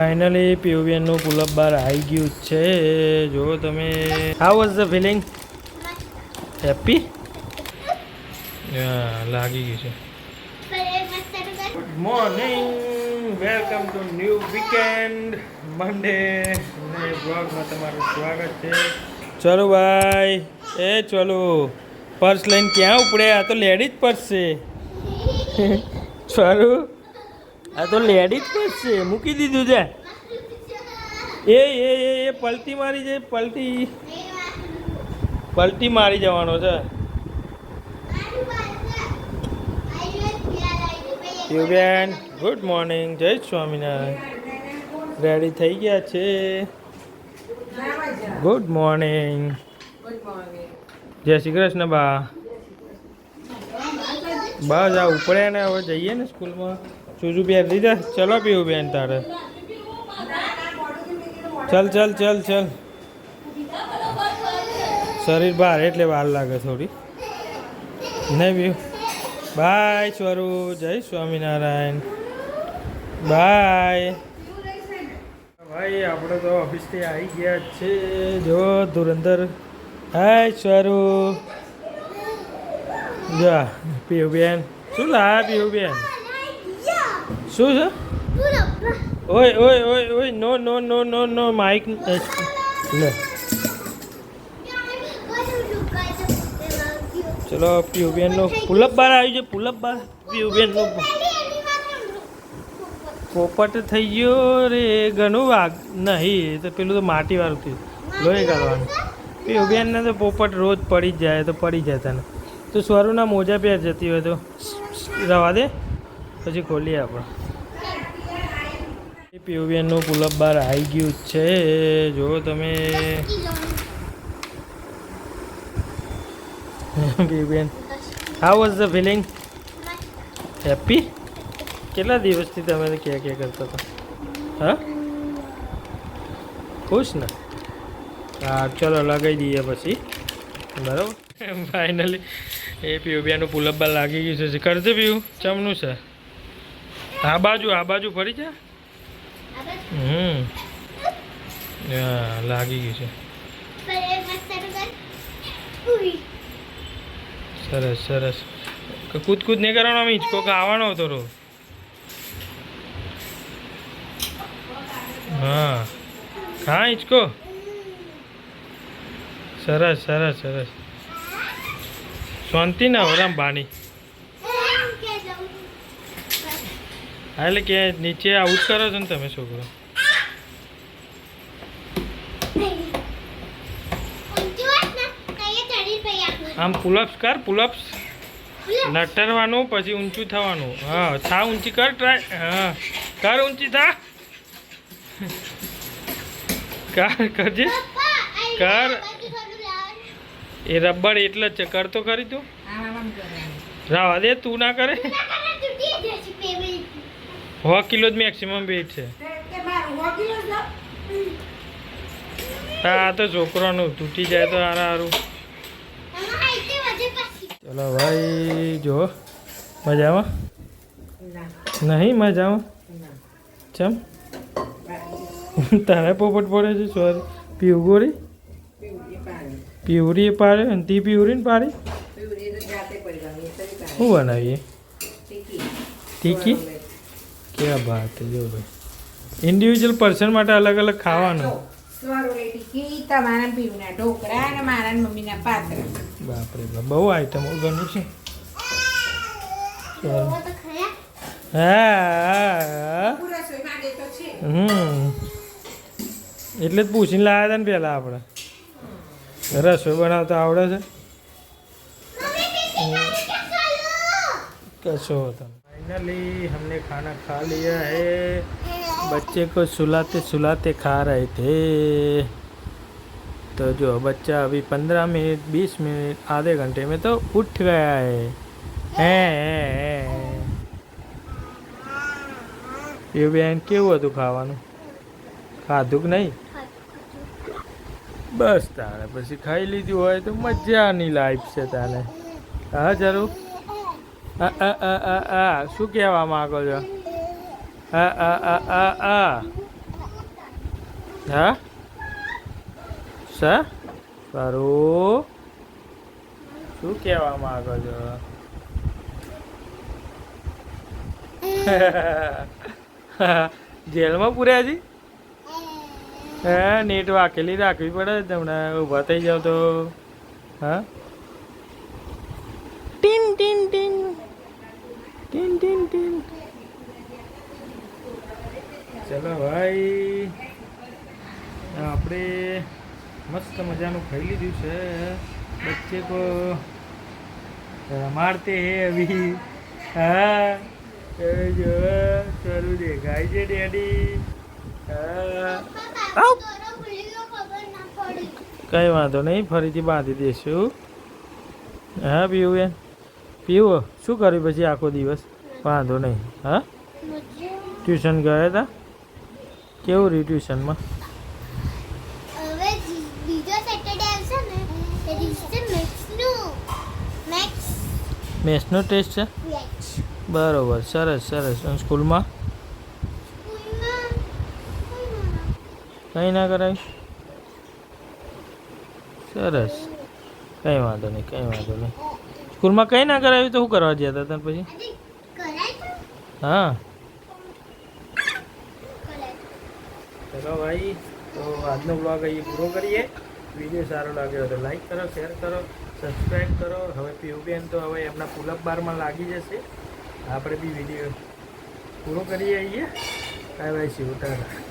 Finally પીયુબીએનનું pull-up બાર આવી ગયું છે. જો તમે how was the feeling? Happy? લાગી ગયું છે. Good morning, welcome to new weekend Monday. બ્લોગમાં તમારું સ્વાગત છે. ચલો ભાઈ, એ ચલો પર્સ લઈને ક્યાં ઉપડે? આ તો લેડીઝ પર્સ છે. ચલો, આ તો લેડીઝ પર્સ છે. મૂકી દીધું છે. એ પલટી મારી જાય, પલટી મારી જવાનો છે. બેન ગુડ મોર્નિંગ, જય સ્વામિનારાયણ. રેડી થઈ ગયા છે. Good morning. જય શ્રી કૃષ્ણ બા. બસ આ ઉપડે ને હવે જઈએ ને સ્કૂલમાં. ચૂજુ પહેરી દીધા. ચલો પીવું બેન તારે. ચલ ચલ ચલ ચલ. શરીર બહાર એટલે વાર લાગે થોડી. નહીં પીવું. બાય સ્વરૂપ, જય સ્વામિનારાયણ. બાય ભાઈ. આપણે તો ઓફિસથી આવી ગયા છે. જો ધુરંધર. હાય સ્વરૂપ. જા પીવું બેન. શું લાયા પીવું બેન? શું છે? ઓય ઓય ઓય ઓય, નો નો નો નો નો માઇક લે. ચલો પીયુબેનનો પુલઅપ બાર આવી છે. પુલઅપ બાર પીયુબેનનો પોપટ થઈ ગયો રે. ઘણું વાગ નહીં તો પેલું તો માટીવાળું થયું. લોહી કાઢવાનું. પીયુબેનને તો પોપટ રોજ પડી જ જાય તો પડી જાય તને. તો સ્વરૂના મોજા પહેર જતી હોય તો રવા દે, પછી ખોલીએ આપણે. પીયુબેનનું પુલઅપ બાર આવી ગયું છે. જો તમે પીયુબેન, how was the feeling? Happy? કેટલા દિવસથી તમે ક્યાં ક્યાં કરતા હતા? હા, ખુશ ને? હા ચલો લગાવી દઈએ પછી. બરાબર. ફાઇનલી એ પીયુબેનનું પુલઅપ બાર લાગી ગયું છે. કરજે પીયું. ચમનું છે. આ બાજુ ફરી જા. લાગી ગયું છે. સરસ સરસ. કૂદ નહીં કરવાનો. આમ હિંચકો ખાવાનો હતો રો. હા ખા હિંચકો. સરસ સરસ સરસ. શાંતિ ના હોય રામ બાની. હા એટલે કે નીચે આવું જ કરો છો ને તમે છોકરો. આમ પુલઅપ્સ કર. પુલઅપ્સ લટરવાનું પછી ઊંચું થવાનું. હા થા ઊંચી કર. ટ્રાય. હા કર ઊંચી થા. કરજે કર. એ રબર એટલે જ છે. કર તો ખરી તું. રાવા દે, તું ના કરે. 100 કિલો જ મેક્સિમમ વેઇટ છે. હા તો છોકરાનું તૂટી જાય તો સારું. ચલો ભાઈ. જો મજામાં નહીં? મજામાં ચમ તારે પોપટ પડે છે? સોરી પીવું ગોરી. પ્યુરી પાડે અને તી પ્યુરીને પાડી. શું બનાવીએ? તીખી. ક્યાં વાત છે. જો ભાઈ ઇન્ડિવિજ્યુઅલ પર્સન માટે અલગ અલગ ખાવાનું. બાપરે બહુ આઈટમો ઘણી છે. હા એટલે જ પૂછીને લાવ્યા હતા ને પેલા આપણે. रसोई बनाता आवड़े से कैसे होता। फाइनली हमने खाना खा लिया है। बच्चे को सुलाते सुलाते खा रहे थे। तो जो बच्चा अभी 15 मिनट 20 मिनट आधे घंटे में तो उठ गया है। ये बेन केवुं हतुं खावानुं? खाधुं કે નહીં? બસ તારે પછી ખાઈ લીધું હોય તો મજાની લાઈફ છે તારે. હા જરૂર. શું કહેવા માંગો છો? હા સા સારું શું કહેવા માંગો છો? જેલમાં પૂર્યા જી? હા નેટ વાકેલી રાખવી પડે તમને ઊભા થઈ જાવ તો. હા tin tin tin tin tin tin. ચલો ભાઈ આપણે મસ્ત મજાનું ખાઈ લીધું છે. બચ્ચે કો રમાડતે હે અભી. હા જો સારું દેખાય છે ડેડી. હા કઈ વાંધો નહીં ફરીથી બાંધી દઈશું. હા પીવું બેન પીવું શું કર્યું પછી આખો દિવસ? વાંધો નહીં. હા ટ્યુશન ગયા હતા? કેવું રહ્યું ટ્યુશનમાં? મેથ્સનો ટેસ્ટ છે? બરોબર સરસ સરસ. અને સ્કૂલમાં કંઈ ના કરાય? સરસ કંઈ વાંધો નહીં કંઈ વાંધો નહીં. સ્કૂલમાં કંઈ ના કરાવ્યું તો શું કરવા ગયા હતા તને પછી? હા ચલો ભાઈ તો આજનો બ્લોગ અહીં પૂરો કરીએ. વિડીયો સારો લાગ્યો તો લાઈક કરો, શેર કરો, સબસ્ક્રાઈબ કરો. હવે પીયુબેન તો હવે એમના પુલઅપ બારમાં લાગી જશે. આપણે બી વિડીયો પૂરો કરીએ. Bye bye, Shiv Tata.